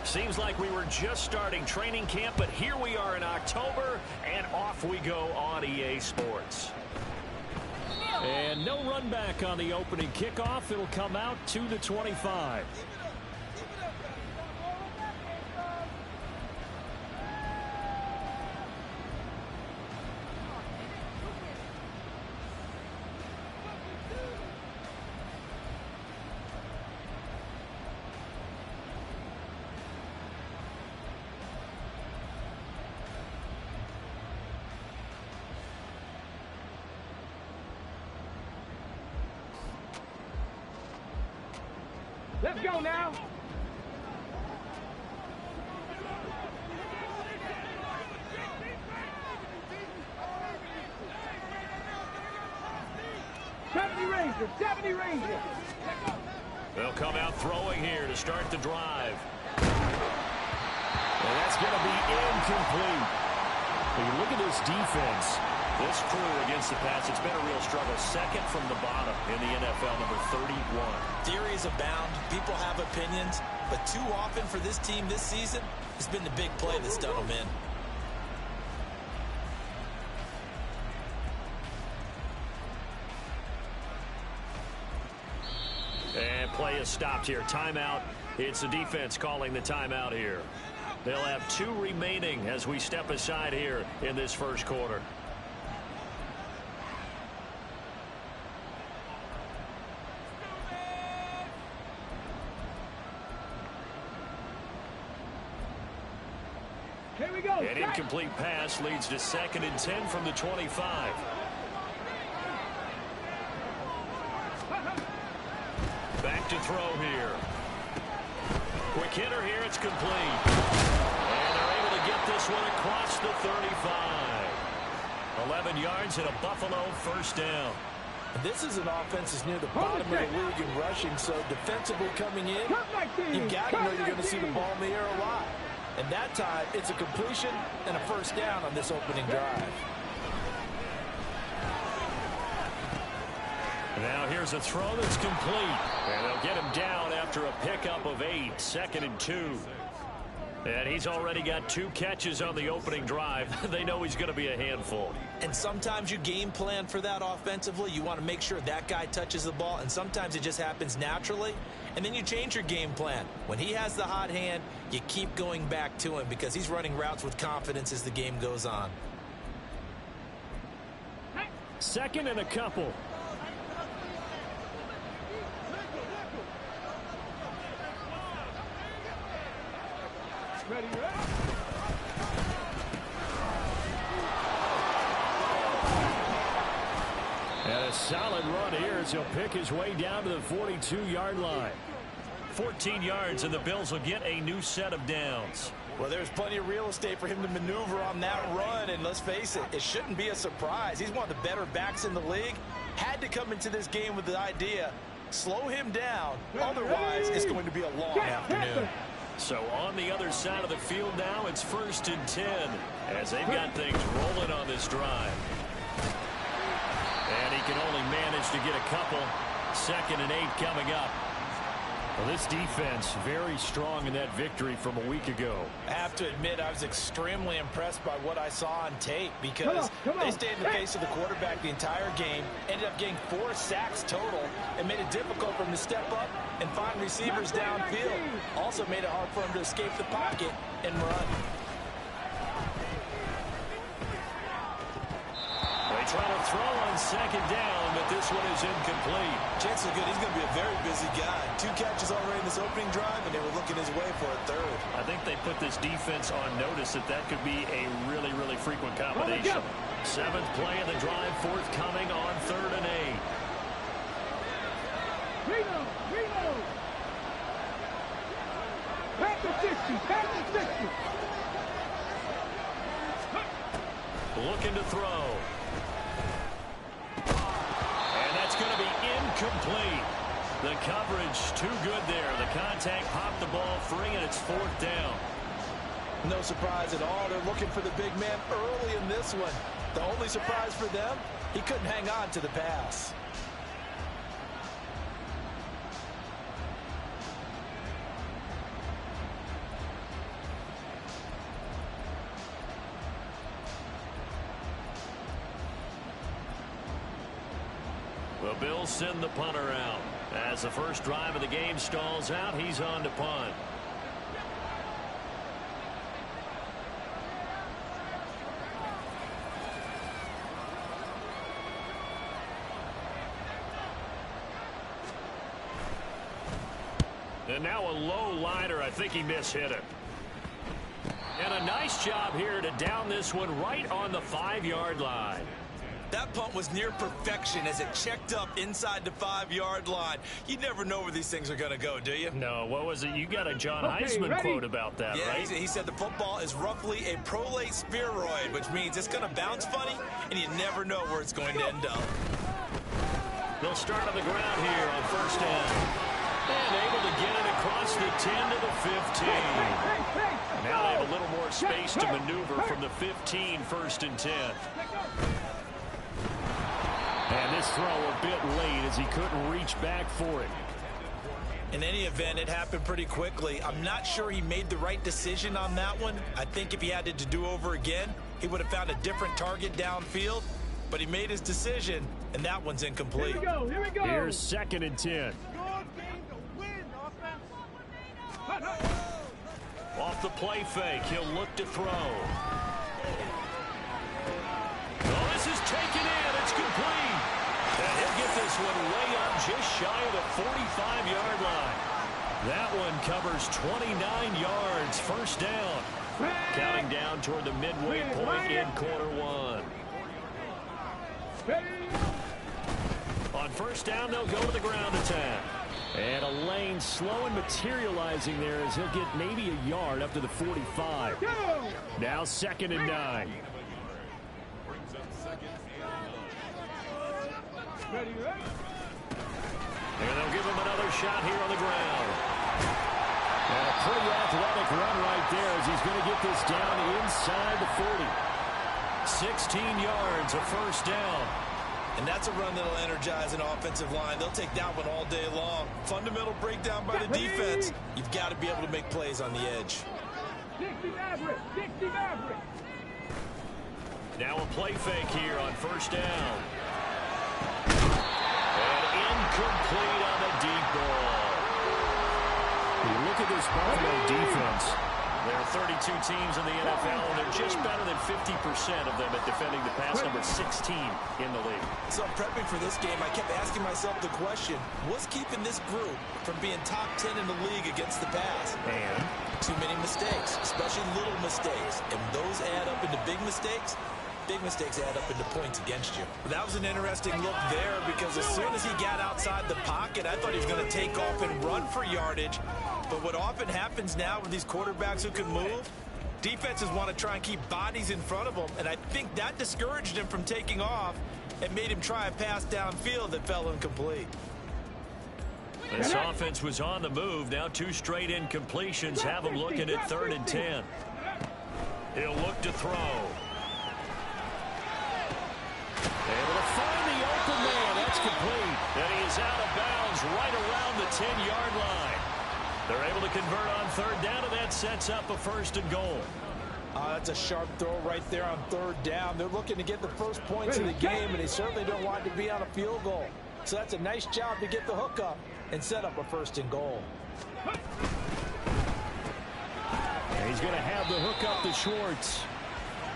Seems like we were just starting training camp, but here we are in October, and off we go on EA Sports. And no run back on the opening kickoff. It'll come out to the 25. Let's go now. Seventy Rangers. They'll come out throwing here to start the drive. And that's going to be incomplete. When you look at this defense, this crew against the pass, it's been a real struggle. Second from the bottom in the NFL, number 31. Theories abound. People have opinions. But too often for this team this season, it's been the big play that's done them in. And play is stopped here. Timeout. It's the defense calling the timeout here. They'll have 2 remaining as we step aside here in this first quarter. Here we go. An incomplete pass leads to 2nd and 10 from the 25. Back to throw here. Quick hitter here. It's complete. And they're able to get this one across the 35. 11 yards and a Buffalo first down. This is an offense that's near the bottom of the league in rushing, so defensively coming in, you've got to know you're going to see the ball in the air a lot. And that time, it's a completion and a first down on this opening drive. Now here's a throw that's complete. And they'll get him down after a pickup of 8, 2nd and 2. And he's already got 2 catches on the opening drive. They know he's going to be a handful. And sometimes you game plan for that offensively. You want to make sure that guy touches the ball, and sometimes it just happens naturally. And then you change your game plan. When he has the hot hand, you keep going back to him because he's running routes with confidence as the game goes on. 2nd and a couple. Ready. And a solid run here as he'll pick his way down to the 42-yard line. 14 yards, and the Bills will get a new set of downs. Well, there's plenty of real estate for him to maneuver on that run, and let's face it, it shouldn't be a surprise. He's one of the better backs in the league. Had to come into this game with the idea, slow him down, otherwise it's going to be a long afternoon. So on the other side of the field now, it's 1st and 10 as they've got things rolling on this drive. And he can only manage to get a couple. 2nd and 8 coming up. Well, this defense very strong in that victory from a week ago. I have to admit, I was extremely impressed by what I saw on tape because they stayed in the face of the quarterback the entire game, ended up getting 4 sacks total, and made it difficult for him to step up and find receivers downfield. Also made it hard for him to escape the pocket and run. They try to throw on 2nd down, but this one is incomplete. Chances are good. He's going to be a very busy guy. 2 catches already in this opening drive, and they were looking his way for a 3rd. I think they put this defense on notice that could be a really, really frequent combination. 7th play of the drive, forthcoming on 3rd and 8. Reno. Pass the 60. Looking to throw. And that's going to be incomplete. The coverage too good there. The contact popped the ball free, and it's 4th down. No surprise at all. They're looking for the big man early in this one. The only surprise for them, he couldn't hang on to the pass. The Bills send the punter out. As the first drive of the game stalls out, he's on to punt. And now a low liner. I think he mishit it. And a nice job here to down this one right on the 5-yard line. That punt was near perfection as it checked up inside the 5-yard line. You never know where these things are going to go, do you? No, what was it? You got a John Heisman quote about that, yeah, right? He said the football is roughly a prolate spheroid, which means it's going to bounce funny, and you never know where it's going to end up. They'll start on the ground here on first down. And able to get it across the 10 to the 15. Now they have a little more space to maneuver from the 15, first and 10. And this throw a bit late as he couldn't reach back for it. In any event, it happened pretty quickly. I'm not sure he made the right decision on that one. I think if he had to do over again, he would have found a different target downfield. But he made his decision, and that one's incomplete. Here we go. Here we go. Here's second and 10. Off the play fake, he'll look to throw. Oh, this is taken in. It's complete. And he'll get this one way up just shy of the 45-yard line. That one covers 29 yards. First down. Counting down toward the midway point in quarter one. On first down, they'll go to the ground attack. And a lane slow and materializing there as he'll get maybe a yard up to the 45. Now second and 9. And they'll give him another shot here on the ground. And a pretty athletic run right there as he's going to get this down inside the 40. 16 yards, a first down. And that's a run that'll energize an offensive line. They'll take that one all day long. Fundamental breakdown by the defense. You've got to be able to make plays on the edge. 60 Maverick. 60 Maverick. Now a play fake here on first down. And incomplete on the deep ball. You look at this Buffalo defense. There are 32 teams in the NFL, and they're just better than 50% of them at defending the pass, number 16 in the league. So prepping for this game, I kept asking myself the question, what's keeping this group from being top 10 in the league against the pass? And too many mistakes, especially little mistakes. And those add up into big mistakes. Big mistakes add up into points against you. That was an interesting look there because as soon as he got outside the pocket, I thought he was going to take off and run for yardage. But what often happens now with these quarterbacks who can move, defenses want to try and keep bodies in front of them, and I think that discouraged him from taking off and made him try a pass downfield that fell incomplete. this offense was on the move. Now 2 straight incompletions have him looking at 3rd and 10. He'll look to throw. Able to find the open man. That's complete. And he is out of bounds right around the 10-yard line. They're able to convert on 3rd down, and that sets up a 1st and goal. That's a sharp throw right there on 3rd down. They're looking to get the first points of the game, and they certainly don't want it to be on a field goal. So that's a nice job to get the hook up and set up a 1st and goal. And he's going to have the hook up to Schwartz.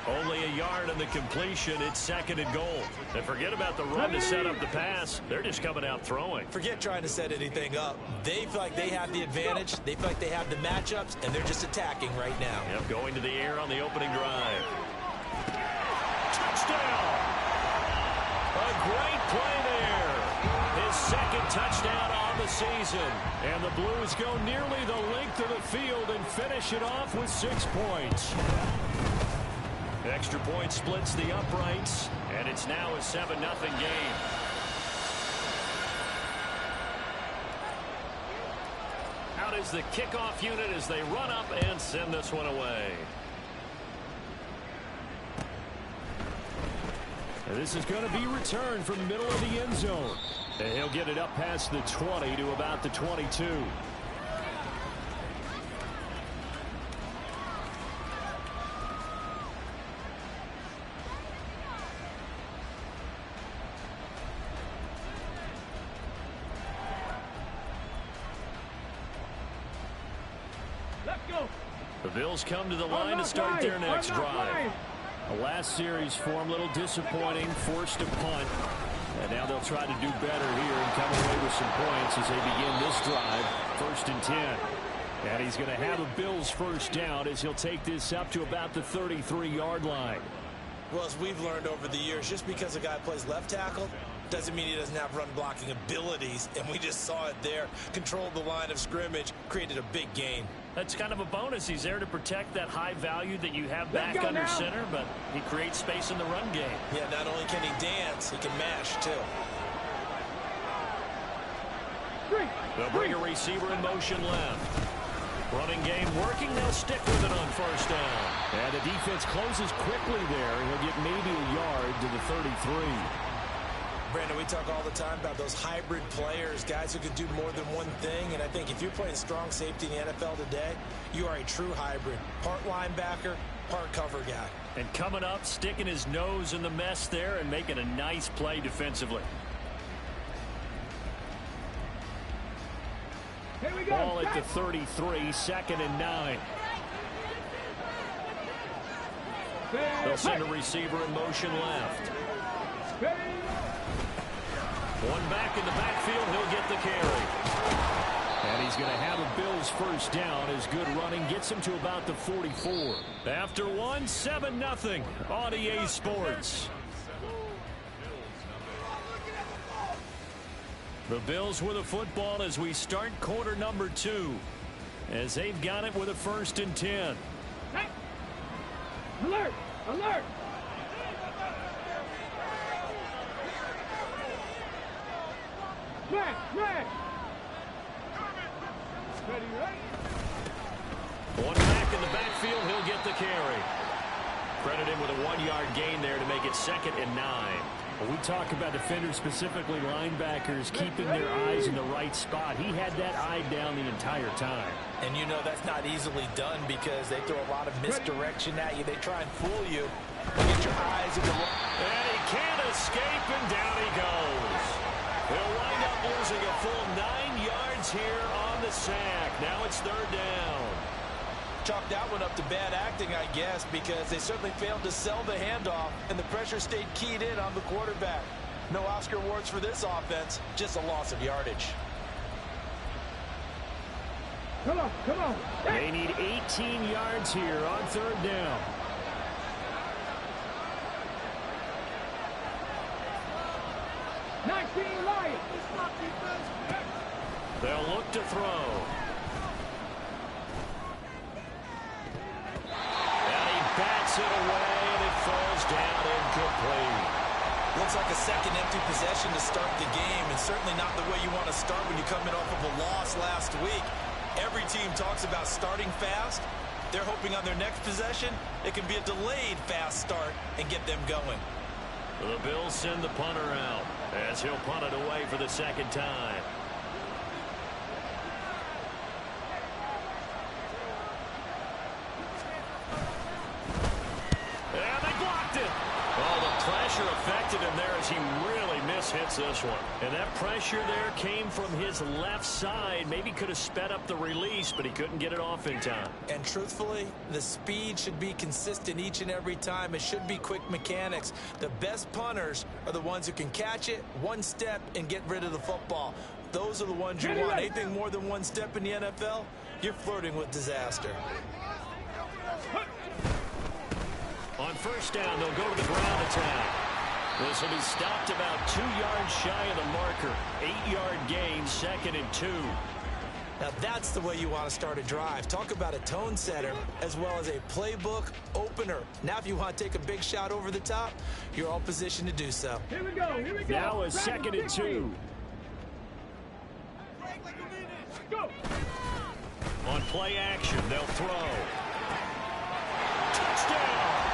Only a yard on the completion. It's 2nd and goal. And forget about the run to set up the pass. They're just coming out throwing. Forget trying to set anything up. They feel like they have the advantage. They feel like they have the matchups, and they're just attacking right now. Yep, going to the air on the opening drive. Touchdown! A great play there. His 2nd touchdown on the season. And the Blues go nearly the length of the field and finish it off with 6 points. Extra point splits the uprights, and it's now a 7-0 game. Out is the kickoff unit as they run up and send this one away. And this is going to be returned from the middle of the end zone. And he'll get it up past the 20 to about the 22. The Bills come to the line to start their next drive. The last series for him, a little disappointing, forced a punt. And now they'll try to do better here and come away with some points as they begin this drive. 1st and 10. And he's going to have a Bills first down as he'll take this up to about the 33-yard line. Well, as we've learned over the years, just because a guy plays left tackle doesn't mean he doesn't have run blocking abilities. And we just saw it there. Controlled the line of scrimmage, created a big gain. That's kind of a bonus. He's there to protect that high value that you have back under center, but he creates space in the run game. Yeah, not only can he dance, he can mash, too. They'll bring a receiver in motion left. Running game working. They'll stick with it on 1st down. And the defense closes quickly there. He'll get maybe a yard to the 33. Brandon, we talk all the time about those hybrid players, guys who can do more than one thing. And I think if you're playing strong safety in the NFL today, you are a true hybrid. Part linebacker, part cover guy. And coming up, sticking his nose in the mess there and making a nice play defensively. Here we go. Ball at the 33, 2nd and 9. They'll send a receiver in motion left. One back in the backfield, he'll get the carry. And he's going to have a Bills first down as good running gets him to about the 44. After one, 7-0 on EA Sports. The Bills with a football as we start quarter number 2. As they've got it with a 1st and 10. Hey. Alert! Alert! Smash! Smash! Ready, ready? One back in the backfield, he'll get the carry. Credit him with a 1-yard gain there to make it 2nd and 9. Well, we talk about defenders, specifically linebackers, keeping their eyes in the right spot. He had that eye down the entire time. And you know that's not easily done because they throw a lot of misdirection at you. They try and fool you. Get your eyes in the and he can't escape, and down he goes. He'll wind up losing a full 9 yards here on the sack. Now it's 3rd down. Chalk that one up to bad acting, I guess, because they certainly failed to sell the handoff, and the pressure stayed keyed in on the quarterback. No Oscar awards for this offense, just a loss of yardage. Come on, come on. They need 18 yards here on 3rd down. They'll look to throw. And he bats it away, and it falls down incomplete. Looks like a second empty possession to start the game, and certainly not the way you want to start when you come in off of a loss last week. Every team talks about starting fast. They're hoping on their next possession, it can be a delayed fast start and get them going. The Bills send the punter out as he'll punt it away for the 2nd time. And they blocked it. Oh, the pressure affected him there as he really mishits this one. And that pressure there came from his left side. Maybe could have sped up the release, but he couldn't get it off in time. And truthfully, the speed should be consistent each and every time. It should be quick mechanics. The best punters are the ones who can catch it, one step, and get rid of the football. Those are the ones you want. Anything more than one step in the NFL, you're flirting with disaster. On 1st down, they'll go to the ground attack. This will be stopped about 2 yards shy of the marker. 8-yard gain, 2nd and 2. Now that's the way you want to start a drive. Talk about a tone setter as well as a playbook opener. Now if you want to take a big shot over the top, you're all positioned to do so. Here we go, here we go. Now a 2nd and 2. Go. On play action, they'll throw. Touchdown!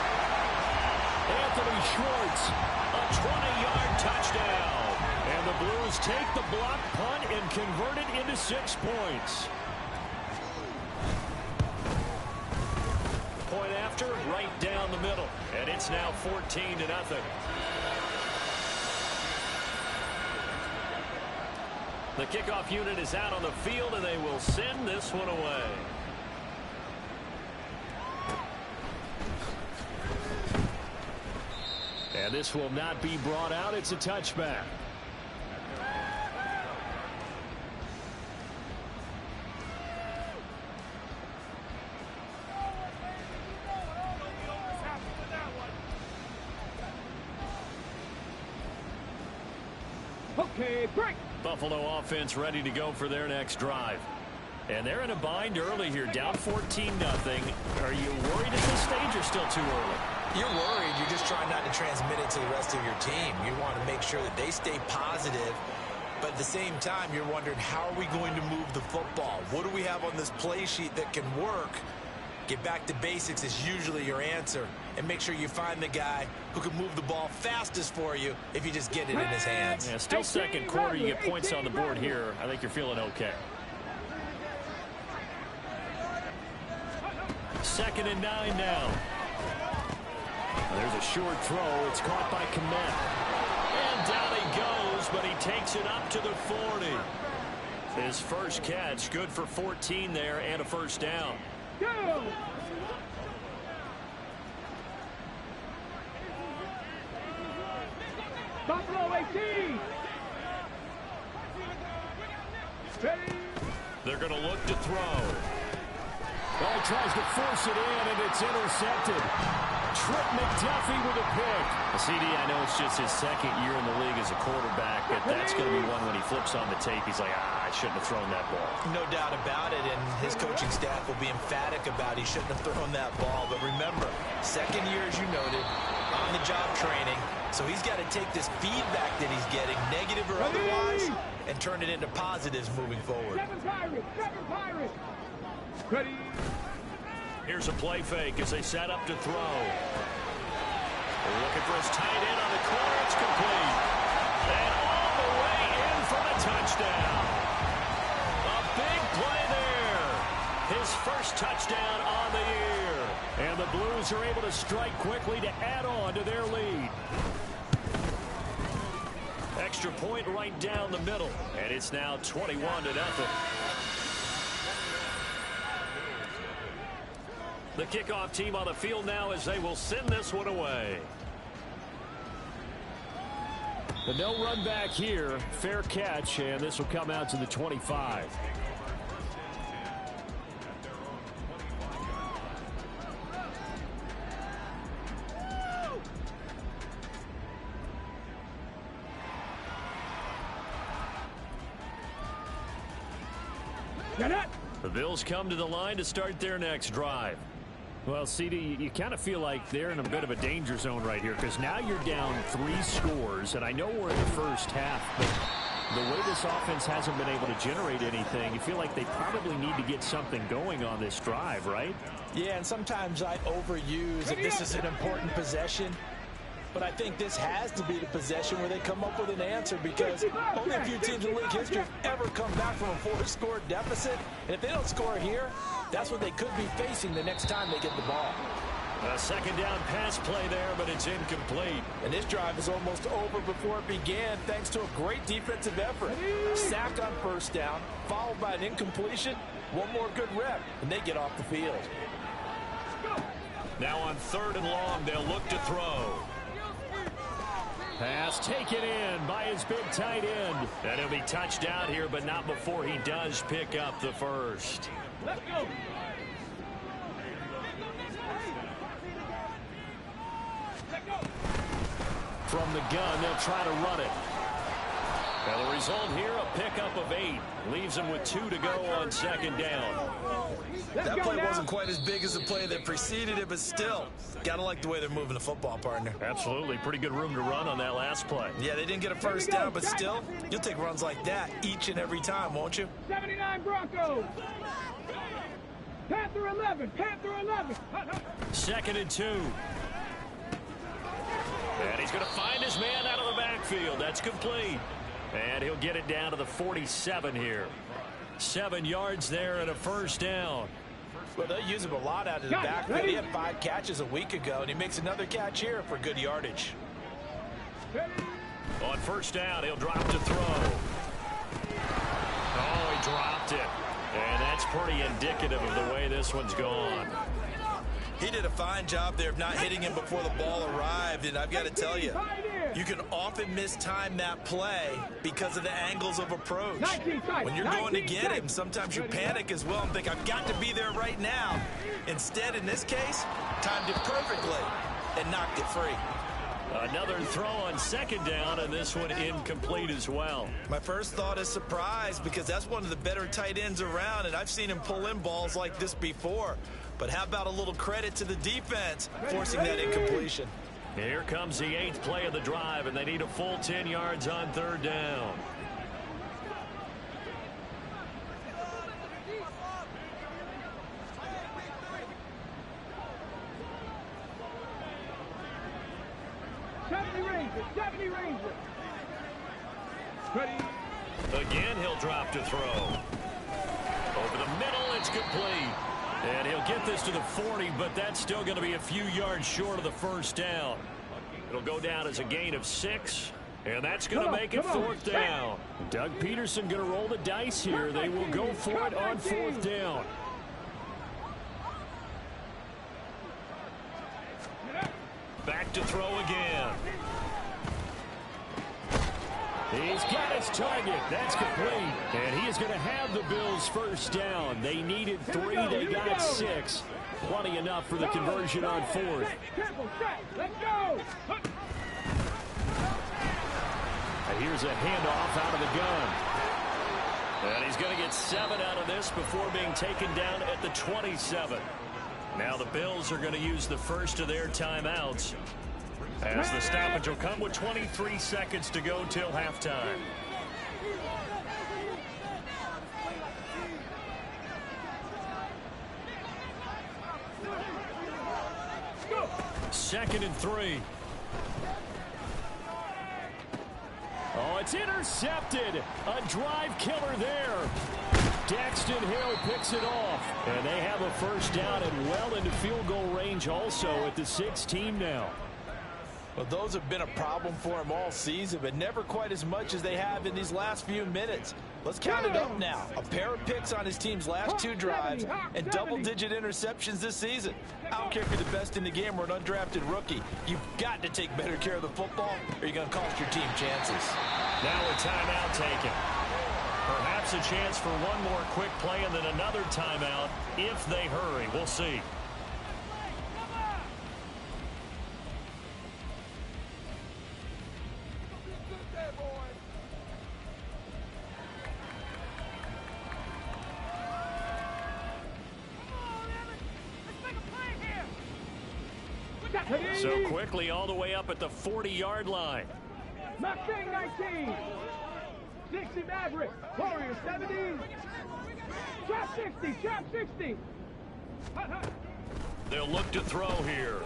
Anthony Schwartz, a 20-yard touchdown. And the Blues take the block punt and convert it into 6 points. Point after, right down the middle. And it's now 14-0. The kickoff unit is out on the field, and they will send this one away. And this will not be brought out. It's a touchback. Okay, break. Buffalo offense ready to go for their next drive. And they're in a bind early here, down 14-0. Are you worried at this stage or still too early? You're worried. You're just trying not to transmit it to the rest of your team. You want to make sure that they stay positive. But at the same time, you're wondering, how are we going to move the football? What do we have on this play sheet that can work? Get back to basics is usually your answer. And make sure you find the guy who can move the ball fastest for you if you just get it in his hands. Yeah, still second quarter. You get points on the board here. I think you're feeling okay. 2nd and 9 now. There's a short throw. It's caught by Komet. And down he goes, but he takes it up to the 40. His first catch, good for 14 there and a first down. Go! Buffalo 18. Ready? They're going to look to throw. Well, he tries to force it in, and it's intercepted. Trip McDuffie with a pick. CD, I know it's just his second year in the league as a quarterback, but that's going to be one when he flips on the tape. He's like, I shouldn't have thrown that ball. No doubt about it, and his coaching staff will be emphatic about he shouldn't have thrown that ball. But remember, second year, as you noted, on-the-job training. So he's got to take this feedback that he's getting, negative or otherwise, and turn it into positives moving forward. Seven Pirates. Ready? Here's a play fake as they set up to throw. Looking for his tight end on the corner. It's complete. And all the way in for the touchdown. A big play there. His first touchdown on the year. And the Blues are able to strike quickly to add on to their lead. Extra point right down the middle. And it's now 21-0. The kickoff team on the field now as they will send this one away. The no run back here. Fair catch, and this will come out to the 25. Get it? The Bills come to the line to start their next drive. Well, CD, you kind of feel like they're in a bit of a danger zone right here because now you're down 3 scores, and I know we're in the first half, but the way this offense hasn't been able to generate anything, you feel like they probably need to get something going on this drive, right? Yeah, and sometimes I overuse that this is an important possession. But I think this has to be the possession where they come up with an answer because only a few teams in league history have ever come back from a 4-score deficit. And if they don't score here, that's what they could be facing the next time they get the ball. A second down pass play there, but it's incomplete. And this drive is almost over before it began thanks to a great defensive effort. Sack on first down, followed by an incompletion. One more good rep, and they get off the field. Now on 3rd and long, they'll look to throw. Pass taken in by his big tight end. And he'll be touched out here, but not before he does pick up the first. Let's go. From the gun, they'll try to run it. And the result here, a pickup of 8. Leaves them with 2 to go on 2nd down. That play wasn't quite as big as the play that preceded it, but still, gotta like the way they're moving the football, partner. Absolutely. Pretty good room to run on that last play. Yeah, they didn't get a first down, but still, you'll take runs like that each and every time, won't you? 79 Broncos. Panther 11. 2nd and 2. And he's going to find his man out of the backfield. That's complete. And he'll get it down to the 47 here. 7 yards there and a first down. Well, they use him a lot out of the backfield. He had 5 catches a week ago, and he makes another catch here for good yardage. On first down, he'll drop to throw. Oh, he dropped it. And that's pretty indicative of the way this one's gone. He did a fine job there of not hitting him before the ball arrived, and I've got to tell you, you can often mistime that play because of the angles of approach. When you're going to get him, sometimes you panic as well and think, I've got to be there right now. Instead, in this case, timed it perfectly and knocked it free. Another throw on second down, and this one incomplete as well. My first thought is surprise, because that's one of the better tight ends around, and I've seen him pull in balls like this before. But how about a little credit to the defense forcing that incompletion? Here comes the 8th play of the drive, and they need a full 10 yards on third down. Again, he'll drop to throw. Over the middle, it's complete. And he'll get this to the 40, but that's still going to be a few yards short of the first down. It'll go down as a gain of 6, and that's going to make it fourth down. Doug Peterson going to roll the dice here. They will go for it on fourth down. Back to throw again. He's got his target. That's complete. And he is going to have the Bills first down. They needed 3. They got 6. Plenty enough for the conversion on fourth. Let's go. And here's a handoff out of the gun. And he's going to get 7 out of this before being taken down at the 27. Now the Bills are going to use the first of their timeouts, as the stoppage will come with 23 seconds to go till halftime. Second and 3. Oh, it's intercepted. A drive killer there. Daxton Hill picks it off. And they have a first down and well into field goal range also at the 16 now. Well, those have been a problem for him all season, but never quite as much as they have in these last few minutes. Let's count it up now. A pair of picks on his team's last 2 drives and double-digit interceptions this season. I don't care if you're the best in the game or an undrafted rookie. You've got to take better care of the football, or you're going to cost your team chances. Now a timeout taken. Perhaps a chance for one more quick play and then another timeout if they hurry. We'll see. So quickly all the way up at the 40-yard line. Mustang 19. 60 Maverick. Warrior 70. Trap 60. Trap 60. They'll look to throw here.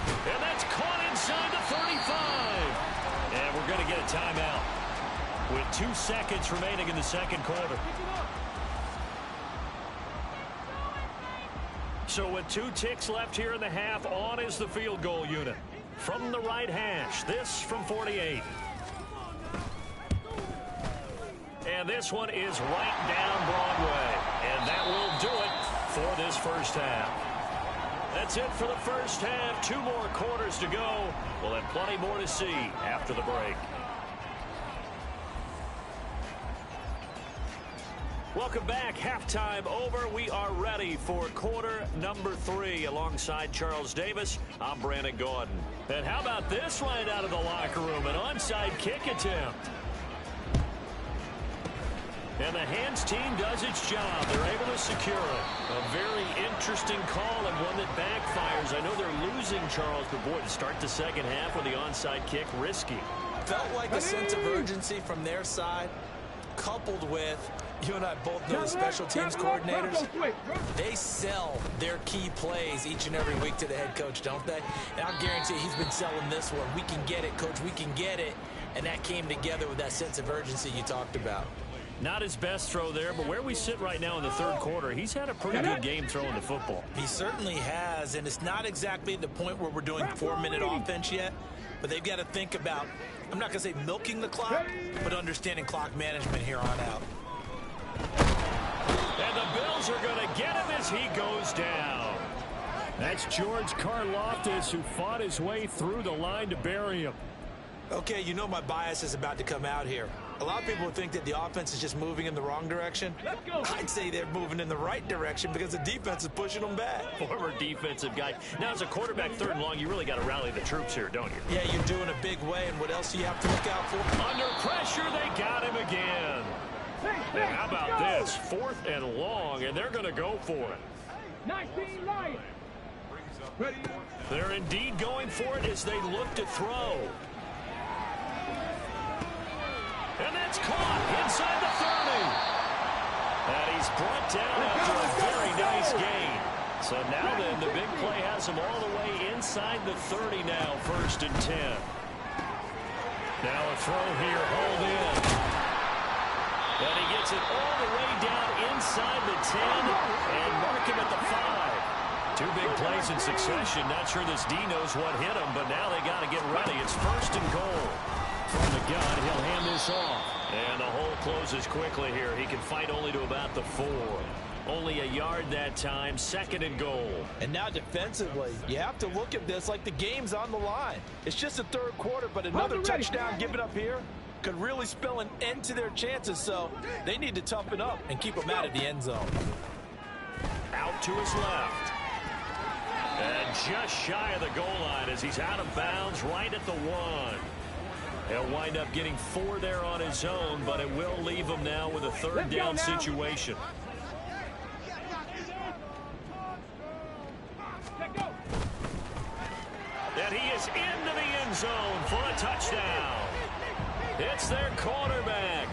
And that's caught inside the 35. And we're going to get a timeout with 2 seconds remaining in the second quarter. So with 2 ticks left here in the half, on is the field goal unit. From the right hash, this from 48. And this one is right down Broadway. And that will do it for this first half. That's it for the first half. 2 more quarters to go. We'll have plenty more to see after the break. Welcome back. Halftime over. We are ready for quarter number 3 alongside Charles Davis. I'm Brandon Gordon. And how about this right out of the locker room? An onside kick attempt. And the hands team does its job. They're able to secure it. A very interesting call and one that backfires. I know they're losing, Charles, but boy, to start the second half with the onside kick, risky. Felt like a sense of urgency from their side, coupled with, you and I both know the special teams coordinators, they sell their key plays each and every week to the head coach, don't they? And I'll guarantee he's been selling this one. We can get it, coach, we can get it. And that came together with that sense of urgency you talked about. Not his best throw there, but where we sit right now in the third quarter, he's had a pretty good game throwing the football. He certainly has, and it's not exactly the point where we're doing 4-minute offense yet, but they've got to think about, I'm not going to say milking the clock, but understanding clock management here on out. And the Bills Blues are going to get him as he goes down. That's George Karlaftis, who fought his way through the line to bury him. Okay, you know my bias is about to come out here. A lot of people think that the offense is just moving in the wrong direction. I'd say they're moving in the right direction because the defense is pushing them back. Former defensive guy. Now, as a quarterback, third and long, you really got to rally the troops here, don't you? Yeah, you're doing a big way, and what else do you have to look out for? Under pressure, they got him again. And how about this? 4th and long, and they're going to go for it. 19 Lions. Ready? They're indeed going for it as they look to throw. And that's caught inside the 30. And he's brought down after a very nice gain. So now then, the big play has him all the way inside the 30 now, 1st and 10. Now a throw here, hold in. And he gets it all the way down inside the 10 and mark him at the 5. 2 big plays in succession. Not sure this D knows what hit him, but now they got to get ready. It's 1st and goal. From the gun, he'll hand this off. And the hole closes quickly here. He can fight only to about the 4. Only a yard that time, 2nd and goal. And now defensively, you have to look at this like the game's on the line. It's just the 3rd quarter, but another touchdown given up here could really spell an end to their chances. So they need to toughen up and keep them out of the end zone. Out to his left. And just shy of the goal line as he's out of bounds right at the 1. He'll wind up getting 4 there on his own, but it will leave him now with a 3rd down situation. And he is into the end zone for a touchdown. It's their quarterback,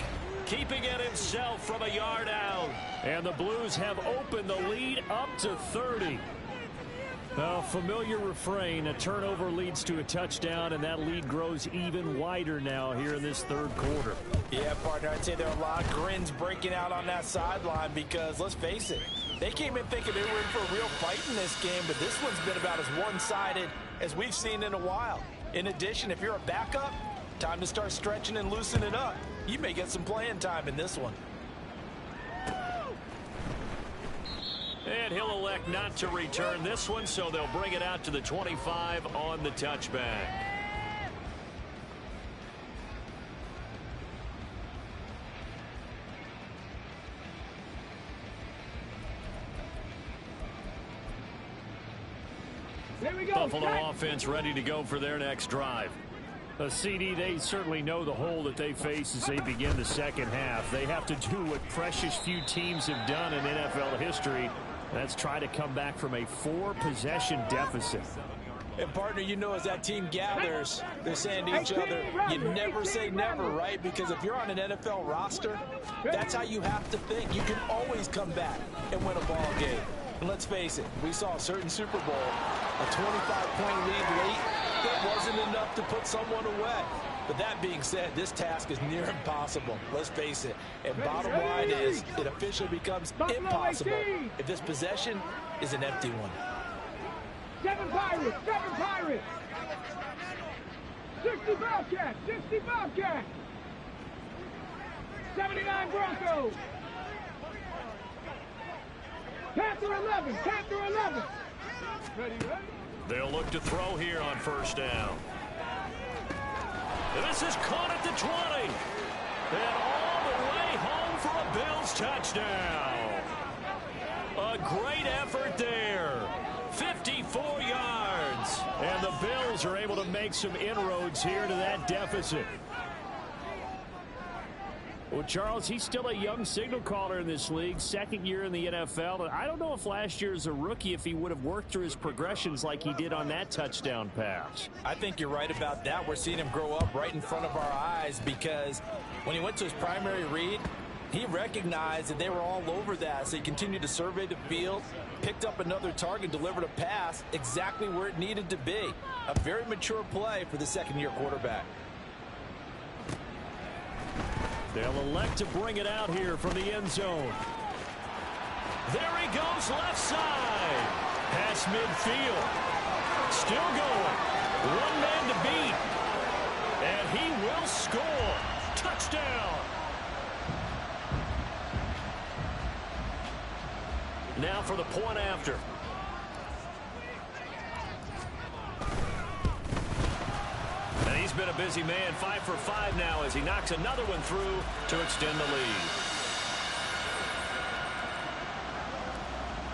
keeping it himself from a yard out. And the Blues have opened the lead up to 30. A familiar refrain, a turnover leads to a touchdown, and that lead grows even wider now here in this 3rd quarter. Yeah, partner, I'd say there are a lot of grins breaking out on that sideline because, let's face it, they came in thinking they were in for a real fight in this game, but this one's been about as one-sided as we've seen in a while. In addition, if you're a backup, time to start stretching and loosening up. You may get some playing time in this one. And he'll elect not to return this one, so they'll bring it out to the 25 on the touchback. There we go. Buffalo offense ready to go for their next drive. A CD, they certainly know the hole that they face as they begin the 2nd half. They have to do what precious few teams have done in NFL history. That's try to come back from a 4-possession deficit. And, partner, you know, as that team gathers, they're saying to each other, you never say never, right? Because if you're on an NFL roster, that's how you have to think. You can always come back and win a ball game. And let's face it, we saw a certain Super Bowl, a 25-point lead late. That wasn't enough to put someone away. But that being said, this task is near impossible. Let's face it. And bottom line is, it officially becomes impossible if this possession is an empty one. 7 Pirates, 7 Pirates. 60 Bobcats, 60 Bobcats. 79 Broncos. Panther 11, Panther 11. Ready, ready. They'll look to throw here on 1st down. This is caught at the 20. And all the way home for a Bills touchdown. A great effort there. 54 yards. And the Bills are able to make some inroads here to that deficit. Well, Charles, he's still a young signal caller in this league, 2nd year in the NFL. And I don't know if last year as a rookie, if he would have worked through his progressions like he did on that touchdown pass. I think you're right about that. We're seeing him grow up right in front of our eyes because when he went to his primary read, he recognized that they were all over that. So he continued to survey the field, picked up another target, delivered a pass exactly where it needed to be. A very mature play for the 2nd-year quarterback. They'll elect to bring it out here from the end zone. There he goes, left side. Past midfield. Still going. One man to beat. And he will score. Touchdown. Now for the point after. And he's been a busy man, 5 for 5 now as he knocks another one through to extend the lead.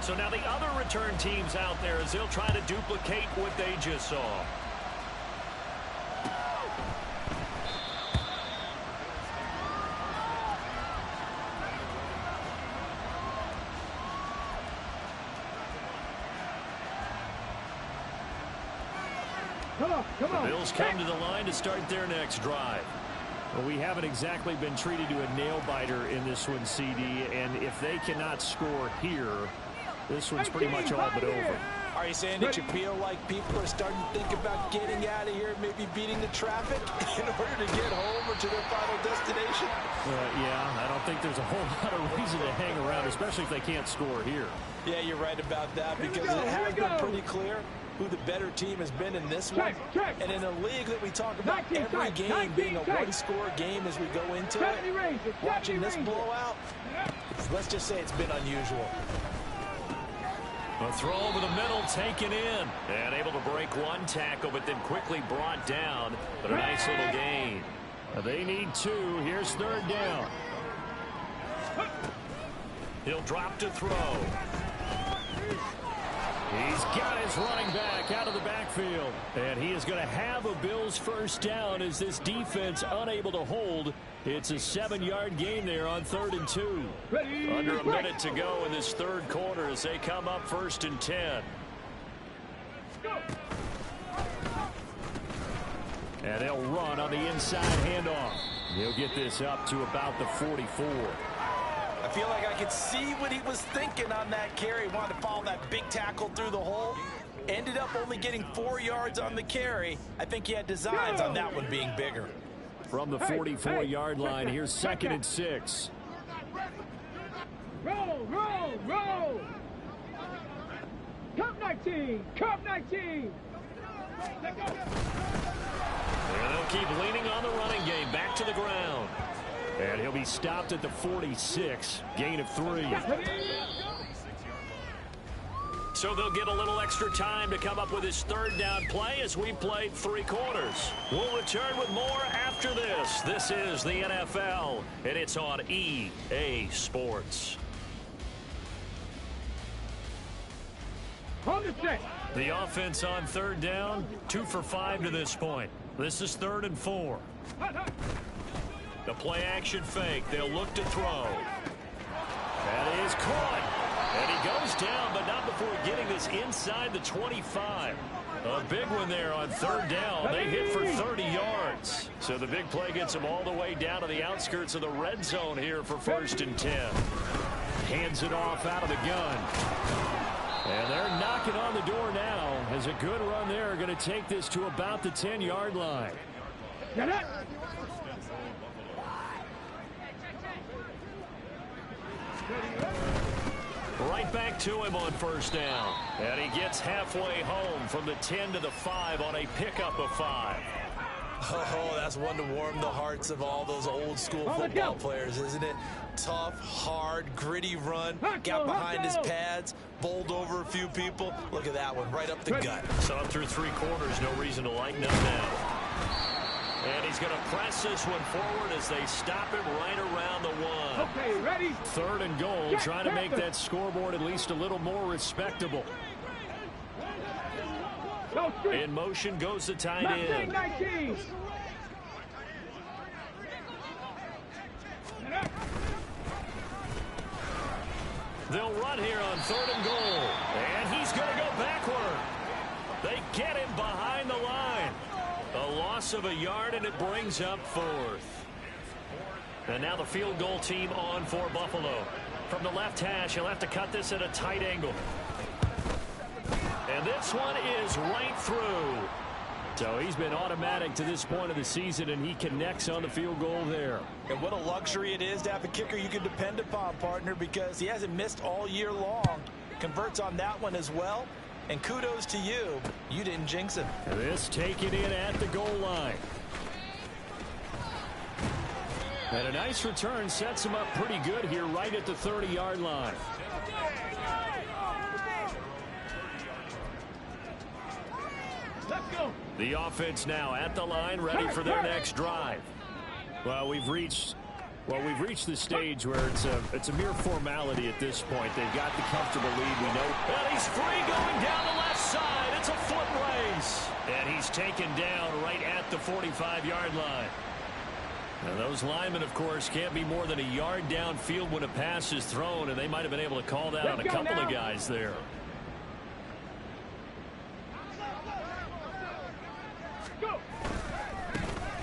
So now the other return teams out there as they'll try to duplicate what they just saw. Come on. The Bills come to the line to start their next drive. Well, we haven't exactly been treated to a nail-biter in this one, CD, and if they cannot score here, this one's pretty much all but over. Are you saying that you feel like people are starting to think about getting out of here, maybe beating the traffic in order to get home or to their final destination? Yeah, I don't think there's a whole lot of reason to hang around, especially if they can't score here. Yeah, you're right about that because it has been pretty clear who the better team has been in this one. And in a league that we talk about every game being a one-score game as we go into it, watching this blowout, let's just say it's been unusual. A throw over the middle taken in. And able to break one tackle, but then quickly brought down. But a nice little gain. They need 2. Here's 3rd down. He'll drop to throw. He's got his running back out of the backfield. And he is going to have a Bills first down as this defense unable to hold. It's a 7-yard gain there on 3rd and 2. Under a minute to go in this third quarter as they come up 1st and 10. And they'll run on the inside handoff. He'll get this up to about the 44. I feel like I could see what he was thinking on that carry. Wanted to follow that big tackle through the hole. Ended up only getting 4 yards on the carry. I think he had designs on that one being bigger. From the 44-yard line, here's 2nd and 6. Roll. Cup 19. And they'll keep leaning on the running game. Back to the ground. And he'll be stopped at the 46. Gain of 3. So they'll get a little extra time to come up with his 3rd down play as we played 3 quarters. We'll return with more after this. This is the NFL, and it's on EA Sports. On the set. The offense on 3rd down, 2 for 5 to this point. This is 3rd and 4. The play action fake. They'll look to throw. That is caught. And he goes down, but not before getting this inside the 25. A big one there on 3rd down. They hit for 30 yards. So the big play gets them all the way down to the outskirts of the red zone here for 1st and 10. Hands it off out of the gun. And they're knocking on the door now as a good run there. Going to take this to about the 10-yard line. Right back to him on 1st down. And he gets halfway home from the 10 to the 5 on a pickup of 5. Oh, that's one to warm the hearts of all those old school football players, isn't it? Tough, hard, gritty run. Got behind his pads, bowled over a few people. Look at that one, right up the gut. So up through 3 quarters, no reason to lighten up now. And he's going to press this one forward as they stop him right around the 1. Okay, ready? 3rd and goal, trying to make that scoreboard at least a little more respectable. In motion goes the tight end. 19. They'll run here on 3rd and goal. And he's going to go backward. They get him behind the line. A loss of a yard, and it brings up 4th. And now the field goal team on for Buffalo. From the left hash, he'll have to cut this at a tight angle. And this one is right through. So he's been automatic to this point of the season, and he connects on the field goal there. And what a luxury it is to have a kicker you can depend upon, partner, because he hasn't missed all year long. Converts on that one as well. And kudos to you. You didn't jinx him. This taken in at the goal line. And a nice return sets him up pretty good here right at the 30-yard line. Let's go. The offense now at the line, ready for their next drive. Well, we've reached the stage where it's a mere formality at this point. They've got the comfortable lead, we know. And he's free going down the left side. It's a foot race. And he's taken down right at the 45-yard line. Now, those linemen, of course, can't be more than a yard downfield when a pass is thrown, and they might have been able to call that on a couple of guys there.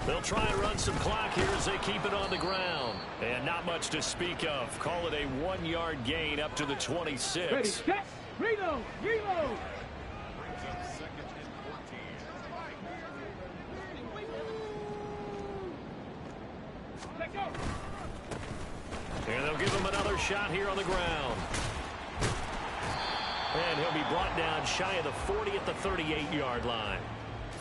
They'll try and run some clock here as they keep it on the ground. And not much to speak of. Call it a 1-yard gain up to the 26. Ready, set, reload, reload. Let go. And they'll give him another shot here on the ground. And he'll be brought down shy of the 40 at the 38-yard line.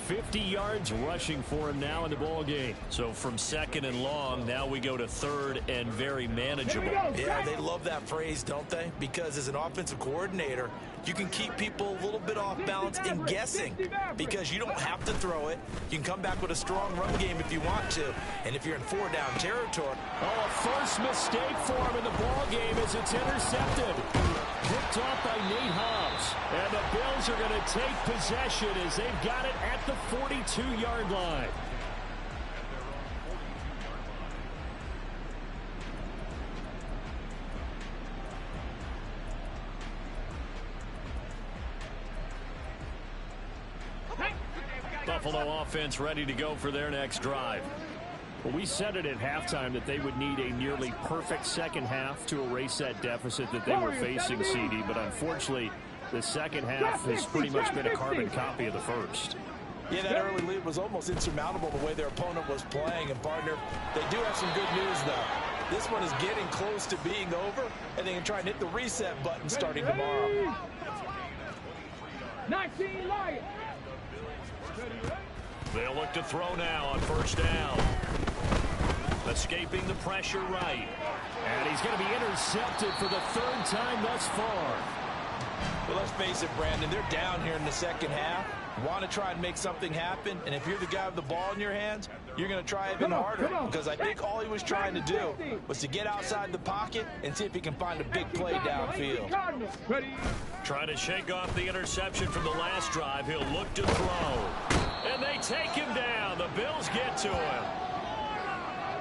50 yards rushing for him now in the ball game. So from second and long, now we go to third and very manageable. Yeah, they love that phrase, don't they? Because as an offensive coordinator, you can keep people a little bit off balance and guessing because you don't have to throw it. You can come back with a strong run game if you want to. And if you're in 4-down territory. Oh, a first mistake for him in the ball game as it's intercepted. Picked off by Nate Hobbs. And the Bills are going to take possession as they've got it at the 42-yard line. Buffalo offense ready to go for their next drive. Well, we said it at halftime that they would need a nearly perfect second half to erase that deficit that they were facing, CD. But unfortunately, the second half has pretty much been a carbon copy of the first. Yeah, that early lead was almost insurmountable the way their opponent was playing. And, partner, they do have some good news, though. This one is getting close to being over, and they can try and hit the reset button starting tomorrow. 19 Lions. They'll look to throw now on first down. Escaping the pressure right. And he's going to be intercepted for the third time thus far. Well, let's face it, Brandon, they're down here in the second half. Want to try and make something happen, and if you're the guy with the ball in your hands, you're going to try even harder because I think all he was trying to do was to get outside the pocket and see if he can find a big play downfield. Trying to shake off the interception from the last drive. He'll look to throw. And they take him down. The Bills get to him.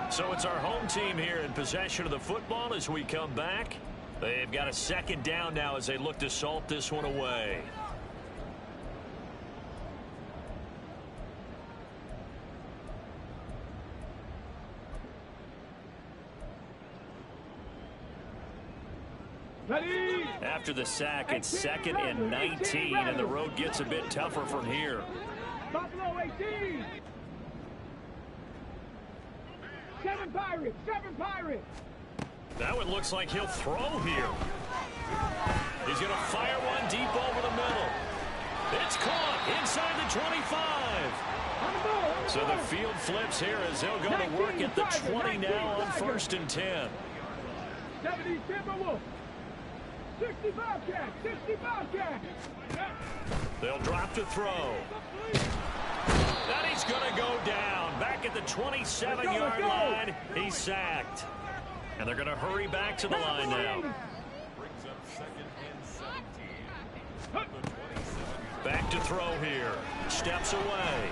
So it's our home team here in possession of the football as we come back. They've got a second down now as they look to salt this one away. Ready. After the sack, it's 2nd and 19, and the road gets a bit tougher from here. Buffalo 18. 7 Pirates. 7 Pirates. Now it looks like he'll throw here. He's going to fire one deep over the middle. It's caught inside the 25. So the field flips here as they'll go to work at the 20 now on 1st and 10. 70 Timberwolves. 65 cat. 65 cat. They'll drop to throw. That he's going to go down. Back at the 27-yard line. He's sacked. And they're going to hurry back to the line now. Back to throw here. Steps away.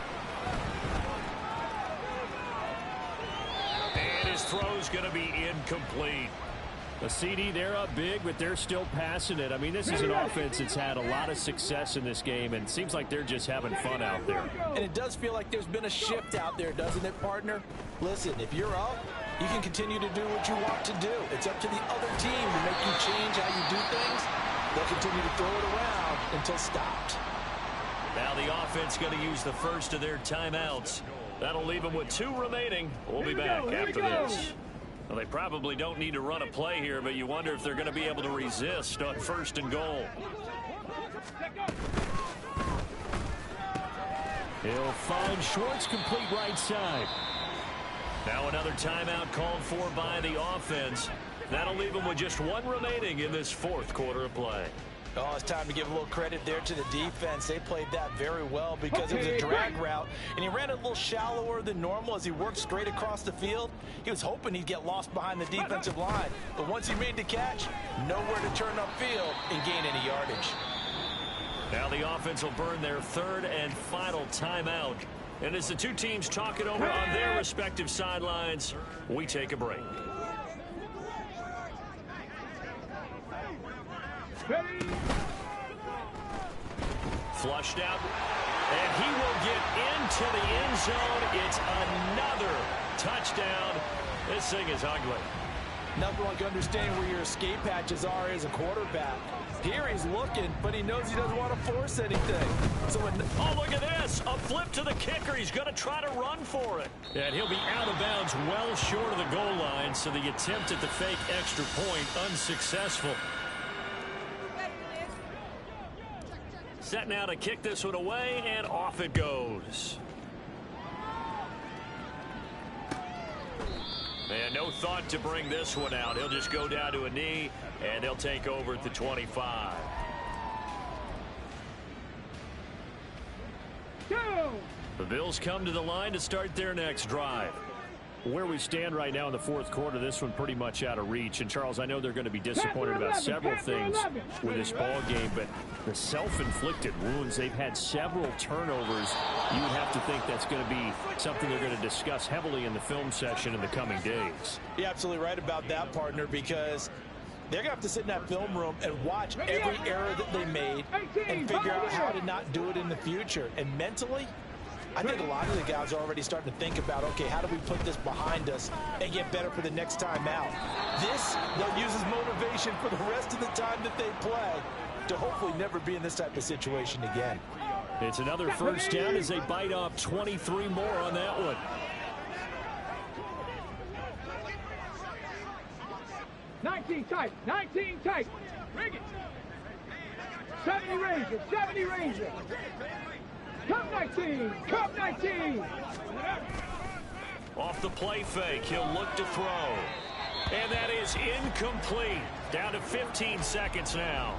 And his throw's going to be incomplete. The CD, they're up big, but they're still passing it. I mean, this is an offense that's had a lot of success in this game, and it seems like they're just having fun out there. And it does feel like there's been a shift out there, doesn't it, partner? Listen, if you're up, you can continue to do what you want to do. It's up to the other team to make you change how you do things. They'll continue to throw it around until stopped. Now the offense going to use the first of their timeouts. That'll leave them with 2 remaining. We'll be back after this. Well, they probably don't need to run a play here, but you wonder if they're going to be able to resist on 1st and goal. He'll find Schwartz, complete right side. Now another timeout called for by the offense. That'll leave them with just 1 remaining in this 4th quarter of play. Oh, it's time to give a little credit there to the defense. They played that very well because it was a drag route, and he ran it a little shallower than normal as he worked straight across the field. He was hoping he'd get lost behind the defensive line, but once he made the catch, nowhere to turn upfield and gain any yardage. Now the offense will burn their third and final timeout. And as the two teams talk it over on their respective sidelines, we take a break. Flushed out, and he will get into the end zone. It's another touchdown. This thing is ugly. Nothing like understanding where your escape hatches are as a quarterback. Here he's looking, but he knows he doesn't want to force anything. So oh, look at this. A flip to the kicker. He's going to try to run for it. And he'll be out of bounds well short of the goal line, so the attempt at the fake extra point unsuccessful. Set now to kick this one away, and off it goes. And no thought to bring this one out. He'll just go down to a knee, and they'll take over at the 25. The Bills come to the line to start their next drive. Where we stand right now in the fourth quarter, this one pretty much out of reach. And, Charles, I know they're going to be disappointed about several things with this ball game, but the self-inflicted wounds, they've had several turnovers. You would have to think that's going to be something they're going to discuss heavily in the film session in the coming days. You're absolutely right about that, partner, because they're going to have to sit in that film room and watch every error that they made and figure out how to not do it in the future. And mentally, I think a lot of the guys are already starting to think about, okay, how do we put this behind us and get better for the next time out? This, they'll use as motivation for the rest of the time that they play to hopefully never be in this type of situation again. It's another first down as they bite off 23 more on that one. Nineteen tight. Bring it. 70 Rangers, 70 Rangers. Come 19. Off the play fake, he'll look to throw. And that is incomplete. Down to 15 seconds now.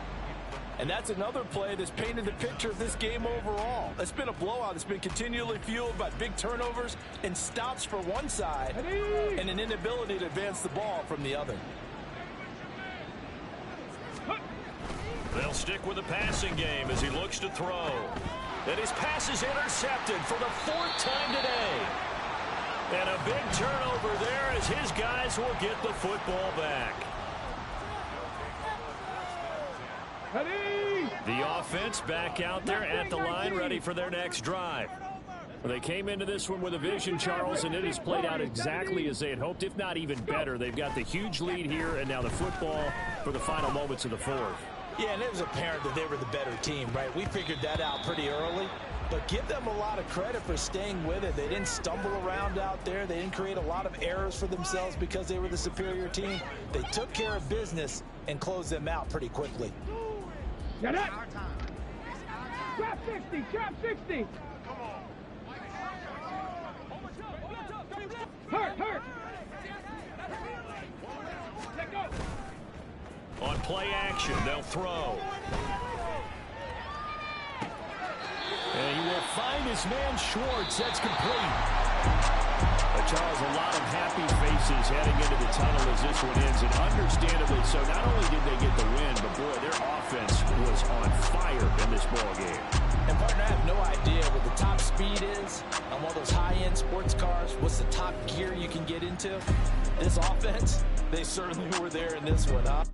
And that's another play that's painted the picture of this game overall. It's been a blowout. It's been continually fueled by big turnovers and stops for one side and an inability to advance the ball from the other. They'll stick with the passing game as he looks to throw. And his pass is intercepted for the fourth time today. And a big turnover there as his guys will get the football back. The offense back out there at the line, ready for their next drive. Well, they came into this one with a vision, Charles, and it has played out exactly as they had hoped, if not even better. They've got the huge lead here, and now the football for the final moments of the fourth. Yeah, and it was apparent that they were the better team, right? We figured that out pretty early, but give them a lot of credit for staying with it. They didn't stumble around out there. They didn't create a lot of errors for themselves because they were the superior team. They took care of business and closed them out pretty quickly. Get it. Trap 60. Hurt. Let go. On play action, they'll throw. And he will find his man Schwartz. That's complete. Charles, a lot of happy faces heading into the tunnel as this one ends, and understandably so. Not only did they get the win, but boy, their offense was on fire in this ball game. And partner, I have no idea what the top speed is on one of those high-end sports cars. What's the top gear you can get into? This offense, they certainly were there in this one, huh?